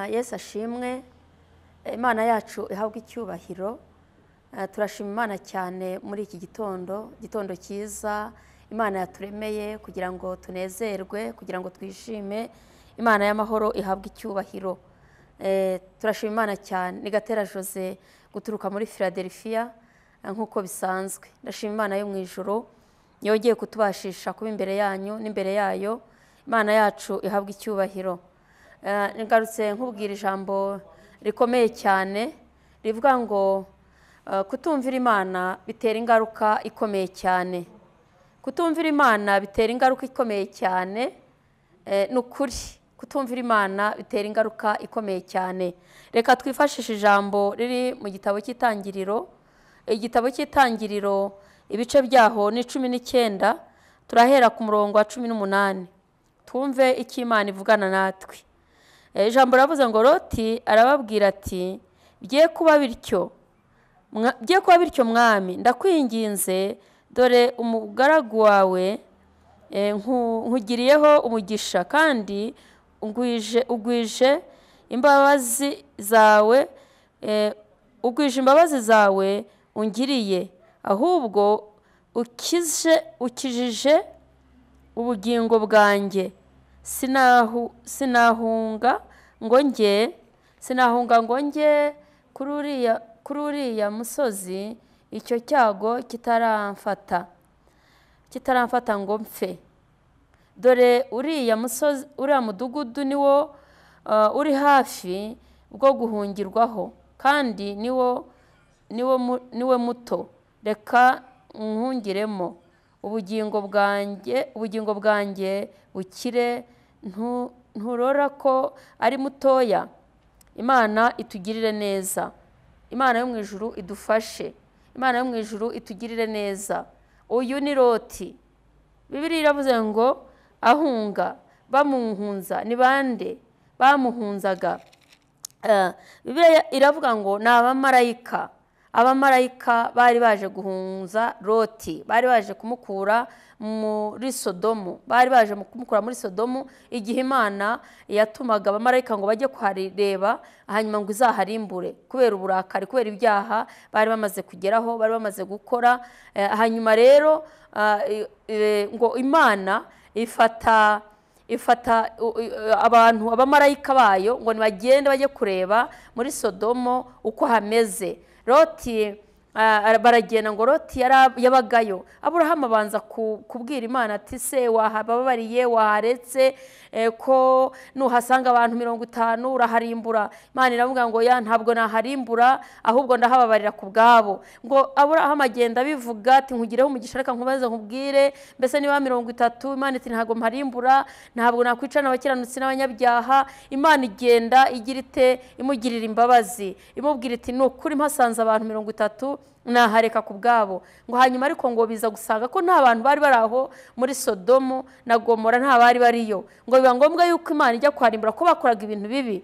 Yesu ashimwe, Imana yacu ihabwa icyubahiro. Turashima Imana cyane muri iki gitondo cyiza Imana yaturemeye kugira ngo tunezerwe, kugira ngo twishime. Imana y'amahoro ihabwa icyubahiro. Turashima Imana cyane. Ni Gatera Jose guturuka muri Philadelphia nkuko bisanzwe. Ndashima Imana yo mu ijuru yongeye kutubashisha kuba imbere yanyu n'imbere yayo. Imana yacu ihabwa icyubahiro. Ngarutse nkubwira ijambo rikomeye cyane rivuga ngo kutumvira Imana bitera ingaruka ikomeye cyane. Kutumvira Imana bitera ingaruka ikomeye cyane. Nukuri kutumvira Imana bitera ingaruka ikomeye cyane. Reka twifashishe ijambo riri mu gitabo cy'Itangiriro. Igitabo cy'Itangiriro ibice byaho ni 19, turahera ku murongo wa 18. Twumve icyo Imana ivugana natwe. Ijambo ravuze ngo Loti arababwira ati bigiye kuba bityo mwami, ndakwinginze, dore umugaragu wawe nkugiriyeho umugisha kandi ugwije imbabazi zawe ungiriye, ahubwo ukijije ubugingo bwanjye. Sinahunga ngo njye kuri uriya musozi icyo cyago kitaramfata ngo mpfe. Dore uriya mudugudu niwo uri hafi bwo guhungirwaho, kandi niwe muto. Reka nkungiremo ubugingo bwanjye bukire. Nturora ko ari mutoya? Imana itugirire neza. Imana yo mu ijuru idufashe. Imana yo mu ijuru itugirire neza. Uyu ni Loti. Bibiliya iravuze ngo ahunga, bamuhunza. Ni bande bamuhunzaga? Bibiliya iravuga ngo ni abamarayika. Abamarayika bari baje guhunza Loti, bari baje kumukura muri Sodomu. Bari baje kumukura muri Sodomu igihe Imana yatumaga abamarayika ngo bajye kuhareba, hanyuma ngo izaharimbure kubera uburakari, kubera ibyaha bari bamaze kugeraho, bari bamaze gukora. Hanyuma rero ngo Imana ifata abantu, abamarayika bayo, ngo nibagende bajye kureba muri Sodomu uko hameze. Loti baragenda ngo Loti yabagayo. Aburahamu abanza kubwira Imana ati se wahababariye, waharetse ko nuhasanga abantu 50 uraharimbura. Imana iravuga ngo ya ntabwo naharimbura, ahubwo ndahababarira ku bwabo. Ngo Aburahamu agenda bivuga ati nkugireho umugisha, reka nkubaze nkubwire mbese niba 30. Imana iti ntabwo mparimbura, ntabwo nakwicana abakiranutsi n'abanyabyaha. Imana igenda igira ite imugirira imbabazi, imubwira iti nukuri mpasanze abantu 30 nahareka ku bwabo. Ngo hanyuma ariko ngo biza gusanga ko nta bantu bari baraho muri Sodomu na Gomora, nta bari bariyo. Ngo biba ngombwa yuko Imana ijya kwarimbura ko bakoraga ibintu bibi.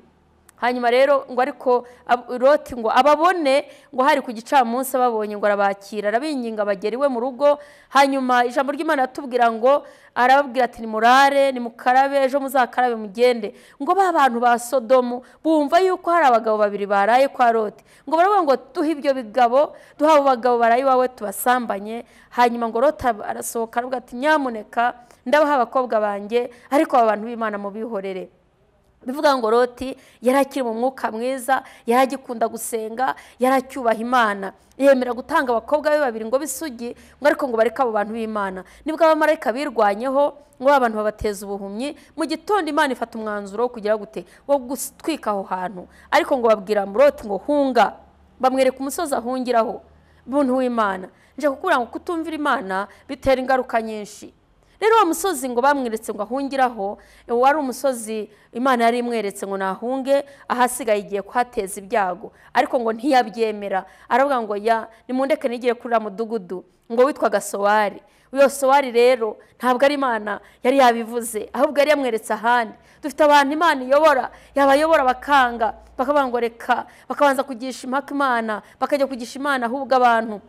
Hanyuma rero ngo ariko Loti ngo ababone, ngo hari ku gicamunsi babonye, ngo arabakira, arabinginga bagera iwe mu rugo. Hanyuma ijambo ry'Imana atubwira ngo arababwira ati nimurare, nimukarabe, ejo muzakarabe mugende. Ngo ba bantu ba Sodomu bumva yuko hari abagabo 2 baraye kwa Loti. Ngo baravuga ngo duhe ibyo bigabo, duha abo bagabo baraye iwawe tubasambanye. Hanyuma ngo Loti arasohoka aravuga ati nyamuneka ndabaha abakobwa banjye, ariko aba bantu b'Imana mubihorere. Bivuga ngo Loti yarakiri mu mwuka mwiza, yaragikunda gusenga, yaracyubaha Imana, yemera gutanga abakobwa be 2 ngo bisugi, ngo ariko ngo bareka abo bantu b'Imana. Nibwo abamarayika birwanyeho ngo abantu babateza ubuhumyi. Mu gitondo Imana ifata umwanzuro wo kugira gute, wo gutwika aho hantu. Ariko ngo babwira Loti ngo hunga, bamwereka umusozi ahungiraho. Buntu w'Imana, nje kukubwira ngo kutumvira Imana bitera ingaruka nyinshi. Rero wa musozi ngo bamweretse ngo ahungiraho, wari umusozi Imana yari imweretse ngo nahunge, ahasigaye igiye kuhateza ibyago. Ariko ngo ntiyabyemera, aravuga ngo ya nimundeke nigiye kuri mudugudu ngo witwaga Sowari. Uyo Sowari rero ntabwo ari Imana yari yabivuze, ahubwo yari yamweretse ahandi. Dufite abantu Imana iyobora, yabayobora bakanga, bakavuga ngo reka, bakabanza kugisha impaka Imana, bakajya kugisha Imana ahubwo abantu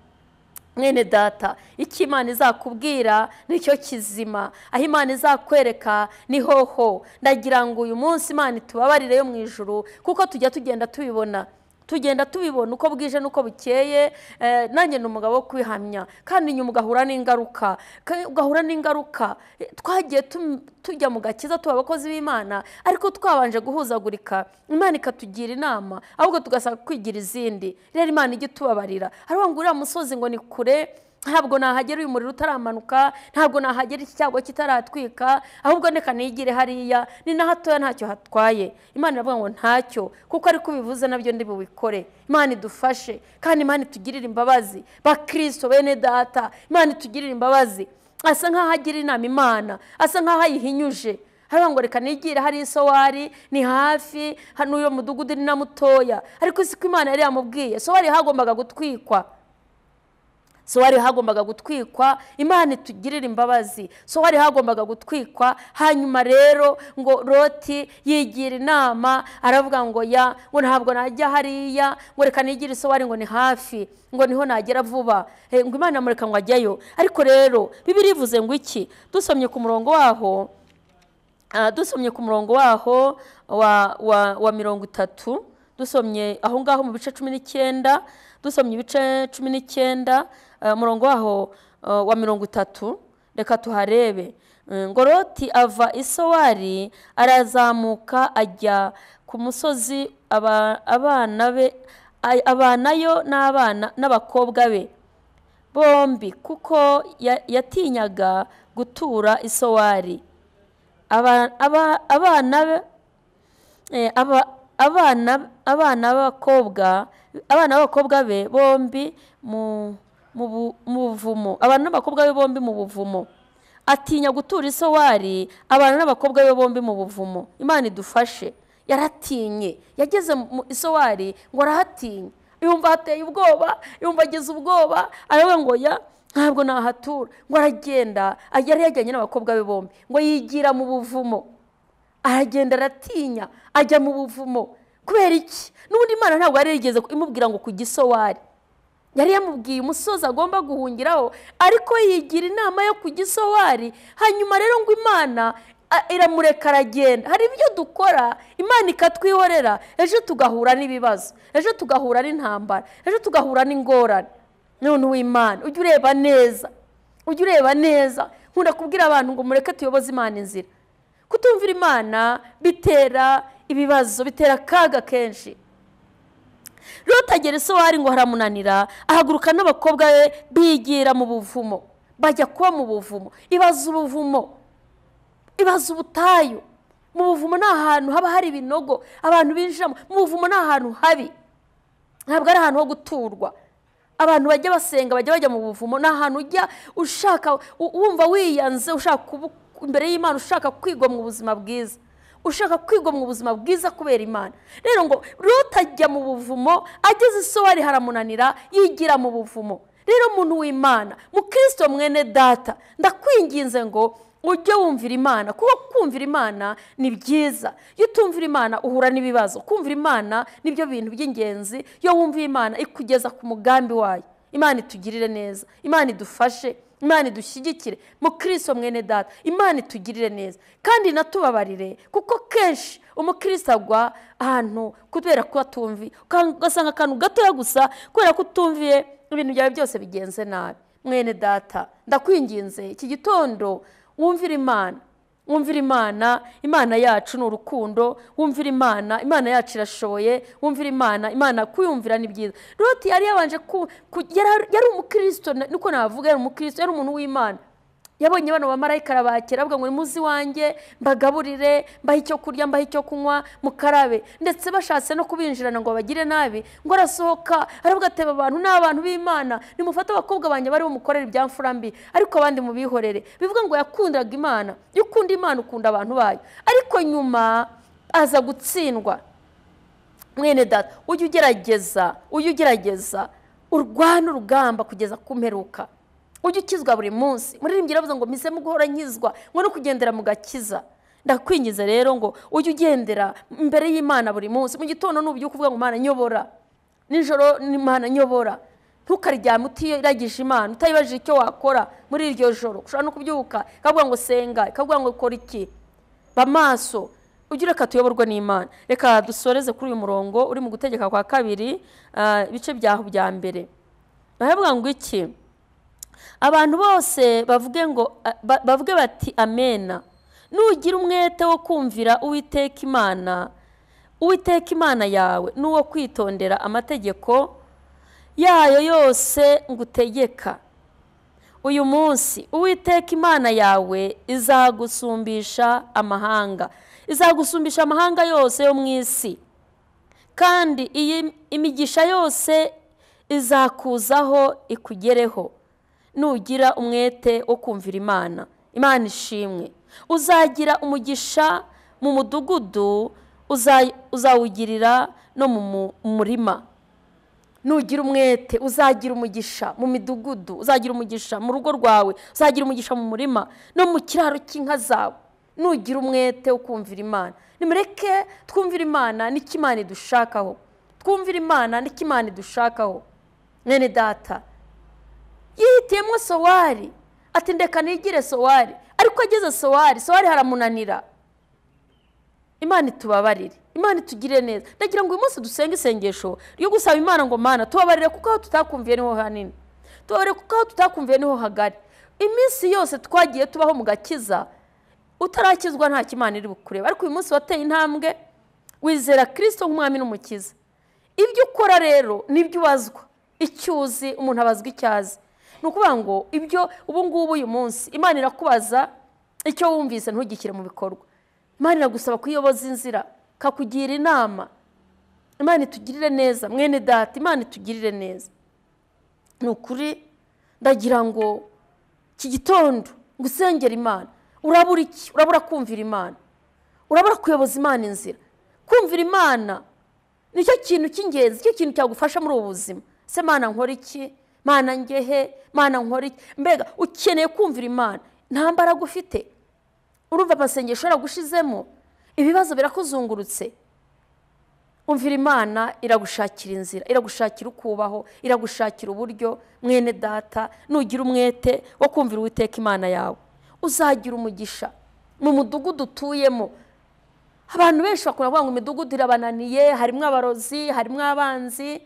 mwene data, icyo Imana izakubwira nicyo kizima, aho Imana izakwereka ni hoho. Ndagira ngo uyu munsi Imana itubabarire yo mu ijuru, kuko tugenda tubibona uko bwije nuko bukeye. Nanjye ni umugabo wo kwihamya, kandi nyuma ugahura n'ingaruka. Twagiye tujya mu gakiza tuba abakozi b'Imana, ariko twabanje guhuzagurika, Imana ikatugira inama, ahubwo tugasaba kwigira izindi. Rero Imana ijye itubabarira. Hariho ngo uriya musozi ngo ni kure, ntabwo nahagera uyu muriro utaramanuka, ntabwo nahagera iki cyago kitaratwika, ahubwo ndeka nigire hariya, ni na hatoya ntacyo hatwaye. Imana iravuga ngo ntacyo, kuko ariko bivuze nabyo ndi bubikore. Imana idufashe, kandi Imana itugirire imbabazi. Bakristo bene data, Imana itugirire imbabazi. Asa nkaho agira inama Imana, asa nkaho ayihinyuje. Hariho ngo reka nigire hari Sowari, ni hafi hano uyo mudugudu ni na mutoya, ariko siko Imana yari yamubwiye. Sowari hagombaga gutwikwa, Imana itugirire imbabazi. Sowari hagombaga gutwikwa. Hanyuma rero ngo Loti yigira inama, aravuga ngo ntabwo najya hariya, ngo reka nigire Sowari, ngo ni hafi, ngo niho nagera vuba. Ngo Imana amureka ngo ajyayo. Ariko rero Bibiliya ivuze ngo iki? Dusomye ku murongo waho wa 30, dusomye aho ngaho mu bice 19, dusomye ibice 19, murongo waho wa 30, reka tuharebe. Ngo Loti ava i Sowari arazamuka ajya ku musozi, abanayo n'abakobwa be bombi, kuko yatinyaga gutura i Sowari. Abana b'abakobwa be bombi mu buvumo, abana n'abakobwa be bombi mu buvumo. Atinya gutura i Sowari, abana n'abakobwa be bombi mu buvumo. Imana idufashe. Yaratinye, yageze mu Sowari ngo arahatinya, yumva hateye ubwoba, yumva agize ubwoba, aravuga ngo ntabwo nahatura. Ngo aragenda, yari yajyanye n'abakobwa be bombi, ngo yigira mu buvumo. Aragenda aratinya, ajya mu buvumo. Kubera iki? N'ubundi Imana ntabwo yari yarigeze imubwira ngo kujya i Sowari. Yari yamubwiye umusozi agomba guhungiraho, ariko yigira inama yo kujya i Sowari. Hanyuma rero ngo Imana iramureka aragenda. Hari ibyo dukora Imana ikatwihorera, ejo tugahura n'ibibazo, ejo tugahura n'intambara, ejo tugahura n'ingorane. None w'Imana ujye ureba neza. Nkunda kubwira abantu ngo mureke tuyoboze Imana inzira. Kutumvira Imana bitera ibibazo, bitera akaga kenshi. Loti agera i Sowari ngo haramunanira, ahaguruka n'abakobwa be bigira mu buvumo, bajya kuba mu buvumo. Ibaza ubuvumo, ibaza ubutayu. Mu buvumo ni ahantu haba hari ibinogo abantu binjiramo. Mu buvumo ni ahantu habi, ntabwo ari ahantu ho guturwa. Abantu bajya basenga, bajya mu buvumo. Ni ahantu ujya ushaka, wumva wiyanze, ushaka imbere y'Imana, ushaka kwigwa mu buzima bwiza, kubera Imana. Rero ngo Loti ajya mu buvumo, ageze i Sowari haramunanira, yigira mu buvumo. Rero umuntu w'Imana, Mukristo mwene data, ndakwinginze ngo ujye wumvira Imana, kuko kumvira Imana ni byiza. Iyo utumvira Imana uhura n'ibibazo. Kumvira Imana nibyo bintu by'ingenzi. Iyo wumvira Imana ikugeza ku mugambi wayo. Imana itugirire neza, Imana idufashe, Imana idushyigikire. Mukristo mwene data, Imana itugirire neza kandi natubabarire, kuko kenshi umukristo agwa ahantu kubera ko atumviye, ugasanga akantu gatoya gusa kubera ko utumviye, ibintu byawe byose bigenze nabi. Mwene data, ndakwinginze iki gitondo wumvira Imana. Imana yacu ni urukundo. Wumvira Imana yacu irashoboye. Wumvira Imana kuyumvira ni byiza. Loti yari yabanje yari umukristo, niko navuga, yari umukristo, yari umuntu w'Imana. Yabonye bano bamarayika arabakira, avuga ngo ni muzi wanjye, mbagaburire, mbahe icyo kurya, mbahe icyo kunywa, mukarabe. Ndetse bashatse no kubinjirana ngo bagire nabi, ngo arasohoka aravuga ati abantu ni abantu b'Imana, nimufate abakobwa banjye bari bumukorera ibyamfura mbi, ariko abandi mubihorere. Bivuga ngo yakundaga Imana. Iyo ukunda Imana ukunda abantu bayo. Ariko nyuma aza gutsindwa. Mwene data, ujye ugerageza urwana urugamba kugeza ku mperuka. Ujye ukizwa buri munsi. Muririmbyi aravuze ngo mise mu guhora nkizwa, ngo no kugendera mu gakiza. Ndakwingiza rero ngo ujye ugendera imbere y'Imana buri munsi. Mu gitondo nubyuka uvuga ngo Imana nyobora, nijoro Imana nyobora, ntukaryame utiragije Imana, utayibajije icyo wakora muri iryo joro. Ushobora no kubyuka ikavuga ngo senga, ikavuga ngo ukora iki. Ba maso, ujye reka tuyoborwa n'Imana. Reka dusoreze kuri uyu murongo uri mu Gutegeka kwa 2 ibice byaho bya mbere. Baravuga ngo iki? Abantu bose bavuge bati amena. Nugira umwete wo kumvira Uwiteka Imana yawe n'uwo kwitondera amategeko yayo yose ngutegeka uyu munsi, Uwiteka Imana yawe izagusumbisha amahanga yose yo mu isi, kandi iyi imigisha yose izakuzaho ikugereho nugira umwete wo kumvira Imana. Imana ishimwe. Uzagira umugisha mu mudugudu, uzawugirira no mu murima. Nugira umwete uzagira umugisha mu midugudu, uzagira umugisha mu rugo rwawe, uzagira umugisha mu murima no mu kiraro cy'inka zawe. Nugira umwete wo kumvira Imana. Nimureke twumvira Imana n'ikimana idushakaho. Twumvira Imana n'ikimana idushakaho. Mwene data yihitiyemo Sowari, ati ndeka nigire Sowari, ariko ageze Sowari haramunanira. Imana itubabarire, Imana itugire neza. Ndagira ngo uyu munsi dusenge isengesho ryo gusaba Imana ngo Mana tubabarire kuko aho tutakumviye niho hanini, tubabarire kuko aho tutakumviye niho hagari. Iminsi yose twagiye tubaho mu gakiza, utarakizwa nta kimana iri bukureba, ariko uyu munsi wateye intambwe wizera Kristo nk'umwami n'umukiza. Ibyo ukora rero nibyo ubazwa, icyuzi umuntu abazwa icyazi. Nukuvuga ngo ibyo ubu ngubu uyu munsi Imana irakubaza icyo wumvise ntugikire mu bikorwa. Imana iragusaba kuyoboza inzira, kakugira inama. Imana itugirire neza mwene data, Imana itugirire neza. Nukuri ndagira ngo iki gitondo ngusengera Imana. Urabura iki? Urabura kumvira Imana, urabura kuyoboza Imana inzira. Kumvira Imana nicyo kintu cy'ingenzi, cyo kintu cyagufasha muri ubu buzima. Se Mana nkora iki? Mana ngehe? Mana nkora iki? Mbega ukeneye kumvira Imana, nta mbaraga ufite. Urumva amasengesho yaragushizemo, ibibazo birakuzungurutse. Umvira Imana iragushakira inzira, iragushakira ukubaho, iragushakira uburyo. Mwene data, nugira umwete wo kumvira Uwiteka Imana yawe, uzagira umugisha mu mudugudu utuyemo. Abantu benshi bakora bavuga ngo imidugudu irabananiye, harimo abarozi, harimo abanzi.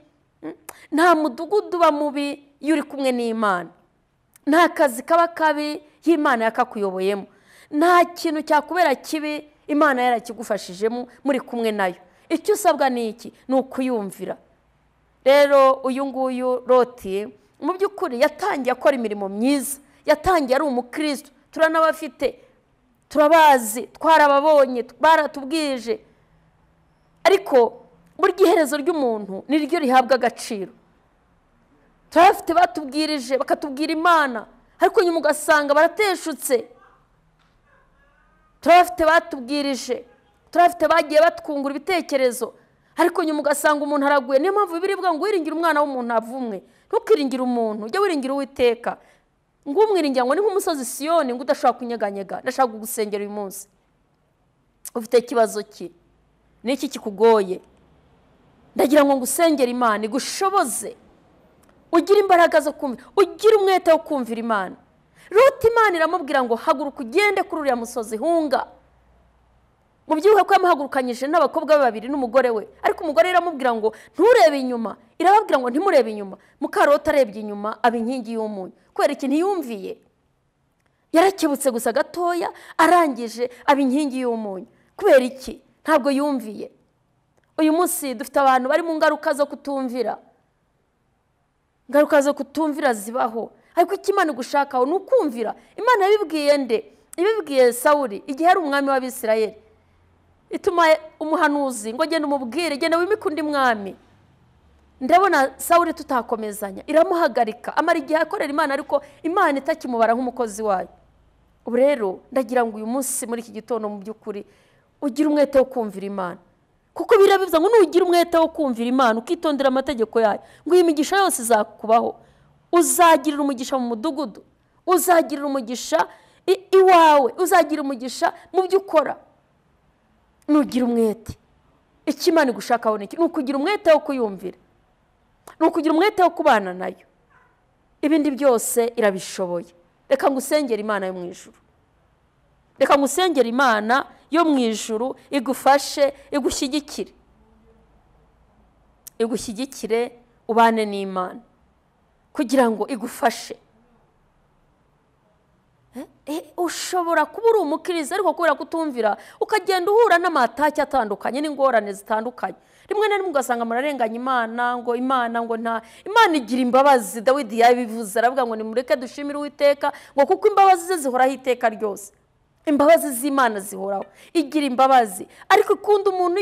Nta mudugudu uba mubi iyo uri kumwe n'Imana. Nta kazi kaba kabi y'Imana yakakuyoboyemo. Nta kintu cyakubera kibi Imana yarakigufashijemo muri kumwe nayo. Icyo usabwa ni iki? Ni ukuyumvira. Rero uyu nguyu Loti mu by'ukuri yatangiye akora imirimo myiza, yatangiye ari umukristo. Turanabafite, turabazi, twarababonye, baratubwije. Ariko burya iherezo ry'umuntu niryo rihabwa agaciro. Turafite batubwirije bakatubwira Imana, ariko nyuma ugasanga barateshutse. Turafite batubwirije, turafite bagiye batwungura ibitekerezo, ariko nyuma ugasanga umuntu araguye. Niyo mpamvu Bibiliya ngo wiringira umwana w'umuntu avumwe. Ntukiringire umuntu, ujye wiringira Uwiteka. Ngo umwiringira ngo ni nk'umusozi Siyoni ngo udashobora kunyeganyega. Ndashaka kugusengera uyu munsi. Ufite ikibazo ki? Niki kikugoye? Ndagira ngo ngusengere Imana igushoboze, ugira imbaraga zo kumvira, ugira umwete wo kumvira Imana. Loti Imana iramubwira ngo haguruka ugende kuri uriya musozi hunga. Mu byuhe ko yamuhagurukanyije n'abakobwa be babiri n'umugore we, ariko umugore iramubwira ngo nturebe inyuma. Irababwira ngo ntimurebe inyuma. Mukarota arebye inyuma aba inkingi y'umunyu. Kubera iki? Ntiyumviye. Yarakebutse gusa gatoya, arangije aba inkingi y'umunyu. Kubera iki? Ntabwo yumviye. Uyu munsi dufite abantu bari mu ngaruka zo kutumvira. Ngaruka zo kutumvira zibaho, ariko icyo Imana igushakaho ni ukumvira. Imana yabibwiye nde? Ibibwiye Sawuli igihe ari umwami w'Abisirayeli. Ituma umuhanuzi ngo genda umubwire, genda wimike undi mwami. Ndabona Sawuli tutakomezanya, iramuhagarika, amara igihe akorera Imana, ariko Imana itakimubara nk'umukozi wayo. Ubu rero ndagira ngo uyu munsi muri iki gitondo mu by'ukuri ugira umwete wo kumvira Imana, kuko birabivuze ngo nugira umwete wo kumvira Imana ukitondera amategeko yayo, ngo iyi migisha yose izakubaho. Uzagirira umugisha mu mudugudu, uzagirira umugisha iwawe, uzagira umugisha mu byo ukora. Nugira umwete. Icyo Imana igushakaho ni iki? Nukugira umwete wo kuyumvira. ni ukugira umwete wo kubana nayo. Ibindi byose irabishoboye. Reka ngusengera Imana yo mu ijuru, reka ngusengera Imana yo mu ijuru igufashe, igushyigikire ubane n'Imana kugira ngo igufashe. Ushobora kuba uri umukiriza ariko kubera kutumvira ukagenda uhura n'amataki atandukanye n'ingorane zitandukanye. Rimwe na rimwe ugasanga murarenganya Imana ngo nta Imana igira imbabazi. Dawidi yabivuze aravuga ngo nimureke dushimire Uwiteka ngo kuko imbabazi ze zihoraho iteka ryose. Imbabazi z'Imana zihoraho, igira imbabazi, ariko ikunda umuntu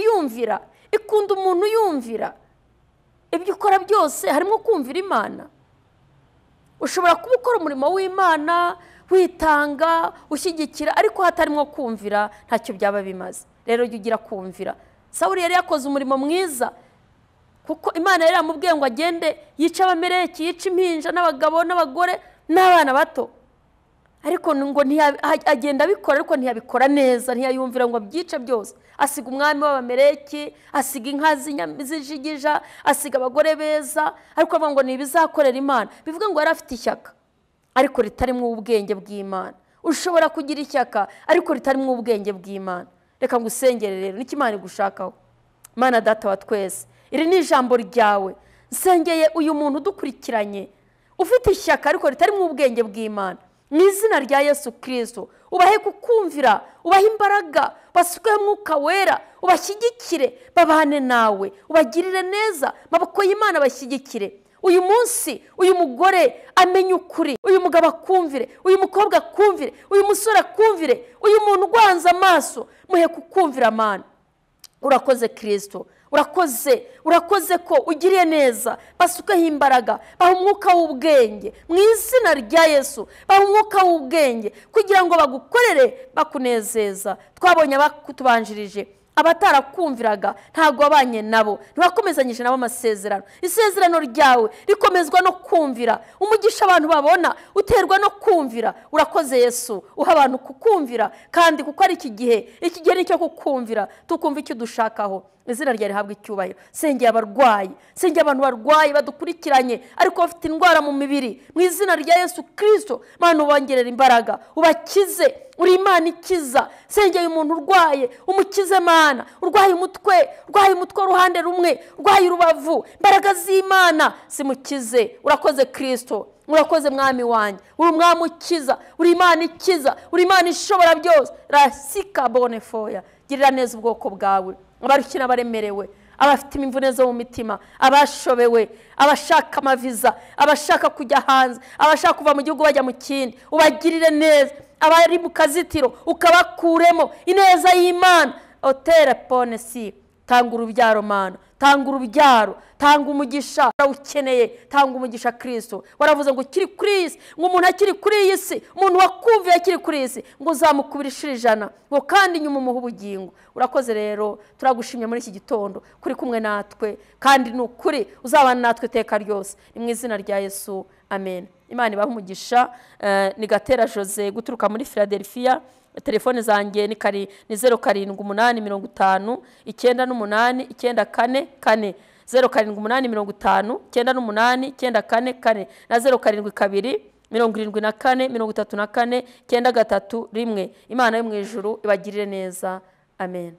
yumvira. Ibyo ukora byose harimo kumvira Imana. Ushobora kuba ukora umurimo w'Imana witanga ushyigikira, ariko hatarimo kumvira ntacyo byaba bimaze. Rero jya ugira kumvira. Sawuli yari yakoze umurimo mwiza kuko Imana yari yamubwiye ngo agende yica Abamaleki, yica impinja n'abagabo n'abagore n'abana bato, ariko ngo agenda abikora, ariko ntiyabikora neza, ntiyayumvira ngo abyice byose. Asiga umwami w'Abamaleki, asiga inka z'ijigija, asiga abagore beza, ariko avuga ngo nibizakorera Imana. Bivuga ngo yari afite ishyaka ariko ritarimo ubwenge bw'Imana. Ushobora kugira ishyaka ariko ritarimo ubwenge bw'Imana. Reka ngusengere rero, niki Imana igushakaho. Mana Data wa twese, iri ni ijambo ryawe. Nsengeye uyu muntu udukurikiranye ufite ishyaka ariko ritarimo ubwenge bw'Imana, mu izina rya Yesu Kristo, ubahe kukumvira, ubahe imbaraga, basukeho Mwuka Wera, ubashyigikire, babane nawe, ubagirire neza, maboko y'Imana bashyigikire. Uyu munsi uyu mugore amenye ukuri, uyu mugabo akumvire, uyu mukobwa akumvire, uyu musore akumvire, uyu muntu ugwanza amaso, muhe kukumvira Mana. Urakoze Kristo, urakoze ko ugiriye neza. Basukeho imbaraga, baha umwuka w'ubwenge mu izina rya Yesu, baha umwuka w'ubwenge kugira ngo bagukorere bakunezeza. Twabonye abakutubanjirije abatarakumviraga ntago wabanye nabo, ntiwakomezanyije nabo amasezerano. Isezerano ryawe rikomezwa no kumvira. Umugisha abantu babona uterwa no kumvira. Urakoze Yesu, uha abantu kukumvira, kandi kuko ari iki gihe nicyo kukumvira, tukumva icyo dushakaho. Izina rya rihabwa icyubahiro. Sengeye abarwayi, sengeye abantu barwayi badukurikiranye ariko bafite indwara mu mibiri, mu izina rya Yesu Kristo, Mana ubongerera imbaraga, ubakize. Uri Imana ikiza. Sengeye umuntu urwaye, umukize Mana. Urwaye umutwe uruhande rumwe, urwaye urubavu, imbaraga z'Imana zimukize. Urakoze Kristo, urakoze Mwami wanjye, uri Umwami ukiza, uri Imana ikiza, uri Imana ishobora byose. Rasika bonefoya, girira neza ubwoko bwawe, abarushye n'abaremerewe, abafite imvune zo mu mitima, abashobewe, abashaka amaviza, abashaka kujya hanze, abashaka kuva mu gihugu bajya mu kindi, ubagirire neza. Abari mu kazitiro ukabakuremo ineza y'Imana. Otere ponesi, tanga urubyaro Mana, tanga urubyaro, tanga umugisha ukeneye, tanga umugisha Kristo. Waravuze ngo kiri kuri isi, ngo umuntu akiri kuri iyi si, umuntu wakumviye akiri kuri iyi si, ngo uzamukubira 100 ngo kandi nyuma umuha ubugingo. Urakoze rero, turagushimye muri iki gitondo kuri kumwe natwe, kandi nukuri uzabana natwe teka ryose. Ni mu izina rya Yesu, amen. Imana ibahe umugisha. Ni Gatera Jose guturuka muri Philadelphia. Telefone zanjye ni 0785 98 944 0785 98 944 na 0722 74 34 931. Imana yo mu ijuru ibagirire neza, amen.